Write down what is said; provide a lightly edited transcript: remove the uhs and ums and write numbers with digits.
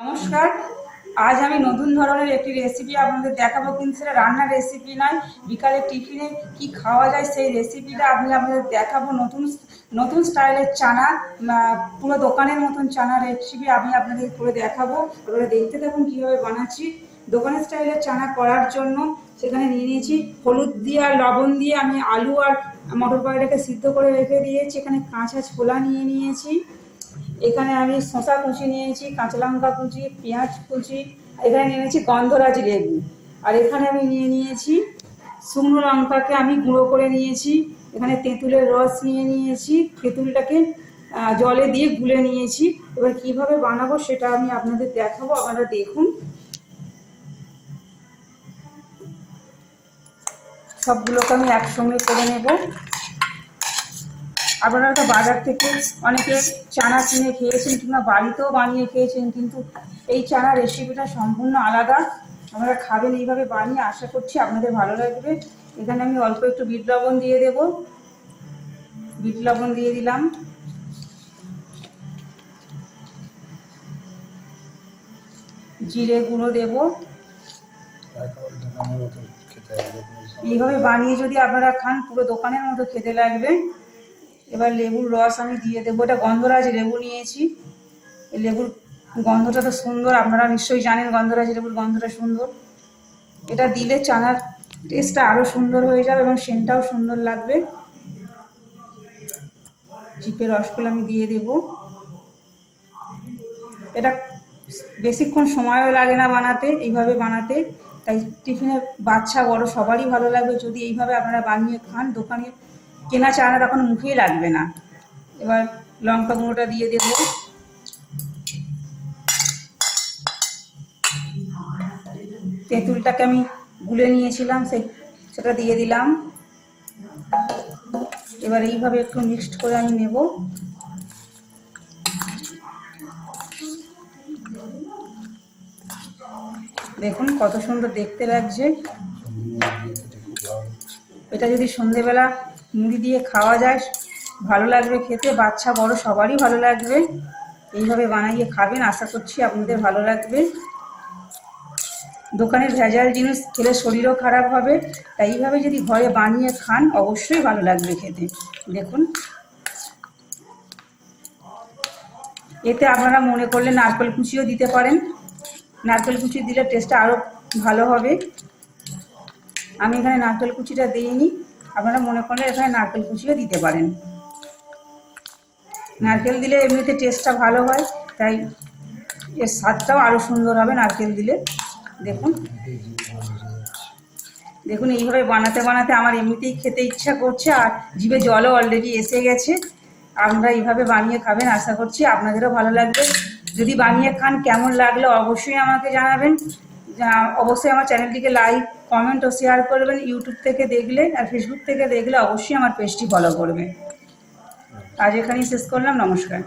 নমস্কার। আজ আমি নতুন ধরনের একটি রেসিপি আপনাদের দেখাবো, কিন্তু সেটা রান্নার রেসিপি নয়, বিকালে টিফিনে কি খাওয়া যায় সেই রেসিপিটা আমি আপনাদের দেখাবো। নতুন নতুন স্টাইলের চানা, পুরো দোকানের মতন চানা রেসিপি আমি আপনাদের করে দেখাবো। আপনারা দেখতে থাকুন কীভাবে বানাচ্ছি। দোকানের স্টাইলের চানা করার জন্য সেখানে নিয়ে নিয়েছি হলুদ দিয়ে আর লবণ দিয়ে আমি আলু আর মটর কড়াইটাকে সিদ্ধ করে রেখে দিয়েছি। এখানে কাঁচা ছোলা নিয়ে নিয়েছি, এখানে আমি শসা কুচি নিয়েছি, কাঁচা লঙ্কা কুচি, পেঁয়াজ কুচি, এখানে নিয়ে নিয়েছি গন্ধরাজ লেবু, আর এখানে আমি নিয়ে নিয়েছি শুকনো লঙ্কাকে আমি গুঁড়ো করে নিয়েছি। এখানে তেঁতুলের রস নিয়ে নিয়েছি, তেঁতুলটাকে জলে দিয়ে গুলে নিয়েছি। এবার কিভাবে বানাবো সেটা আমি আপনাদের দেখাবো, আপনারা দেখুন। সবগুলোকে আমি একসঙ্গে করে নেব। আপনারা তো বাজার থেকে অনেকে চানা কিনে খেয়েছেন কিংবা বাড়িতেও বানিয়ে খেয়েছেন, কিন্তু এই চানা রেসিপিটা সম্পূর্ণ আলাদা। আপনারা খাবেন এইভাবে বানিয়ে, আশা করছি আপনাদের ভালো লাগবে। এখানে আমি অল্প একটু বিট লবণ দিয়ে দেব, বিট লবণ দিয়ে দিলাম। জিরে গুঁড়ো দেব। এইভাবে বানিয়ে যদি আপনারা খান পুরো দোকানের মতো খেতে লাগবে। এবার লেবুর রস আমি দিয়ে দেবো। এটা গন্ধরাজ লেবু নিয়েছি। এই লেবুর গন্ধটা তো সুন্দর, আপনারা নিশ্চয়ই জানেন গন্ধরাজ লেবুর গন্ধটা সুন্দর। এটা দিলে চানার টেস্টটা আরও সুন্দর হয়ে যাবে এবং সেন্টটাও সুন্দর লাগবে। চিপে রসগুলো আমি দিয়ে দেব। এটা বেশিক্ষণ সময়ও লাগে না বানাতে, এইভাবে বানাতে, তাই টিফিনে বাচ্চা বড় সবারই ভালো লাগবে যদি এইভাবে আপনারা বানিয়ে খান। দোকানে কেনা চানা তখন মুখেই লাগবে না। এবার লঙ্কা গুঁড়োটা দিয়ে দেব। তেঁতুলটাকে আমি গুলে নিয়েছিলাম, সেটা দিয়ে দিলাম। এবার এইভাবে একটু মিক্সড করে আমি নেব। দেখুন কত সুন্দর দেখতে লাগছে। এটা যদি সন্ধেবেলা মুড়ি দিয়ে খাওয়া যায় ভালো লাগবে খেতে, বাচ্চা বড় সবারই ভালো লাগবে। এইভাবে বানাইয়ে খাবেন, আশা করছি আপনাদের ভালো লাগবে। দোকানের ভেজাল জিনিস খেলে শরীরও খারাপ হবে, তাই এইভাবে যদি ঘরে বানিয়ে খান অবশ্যই ভালো লাগবে খেতে। দেখুন, এতে আপনারা মনে করলে নারকেল কুচিও দিতে পারেন। নারকেল কুচি দিলে টেস্টটা আরও ভালো হবে। আমি এখানে নারকেল কুচিটা দিইনি, আপনারা মনে করলে এখানে নারকেল কুচিও দিতে পারেন। নারকেল দিলে এমনিতে টেস্টটা ভালো হয়, তাই এর স্বাদটাও আরও সুন্দর হবে নারকেল দিলে। দেখুন দেখুন এইভাবে বানাতে বানাতে আমার এমনিতেই খেতে ইচ্ছা করছে, আর জিভে জলও অলরেডি এসে গেছে। আপনারা এইভাবে বানিয়ে খাবেন, আশা করছি আপনাদেরও ভালো লাগবে। যদি বানিয়ে খান কেমন লাগলো অবশ্যই আমাকে জানাবেন। অবশ্যই আমার চ্যানেলটিকে লাইক, কমেন্ট ও শেয়ার করবেন। ইউটিউব থেকে দেখলে আর ফেসবুক থেকে দেখলে অবশ্যই আমার পেজটি ফলো করবে। আজ এখানেই শেষ করলাম, নমস্কার।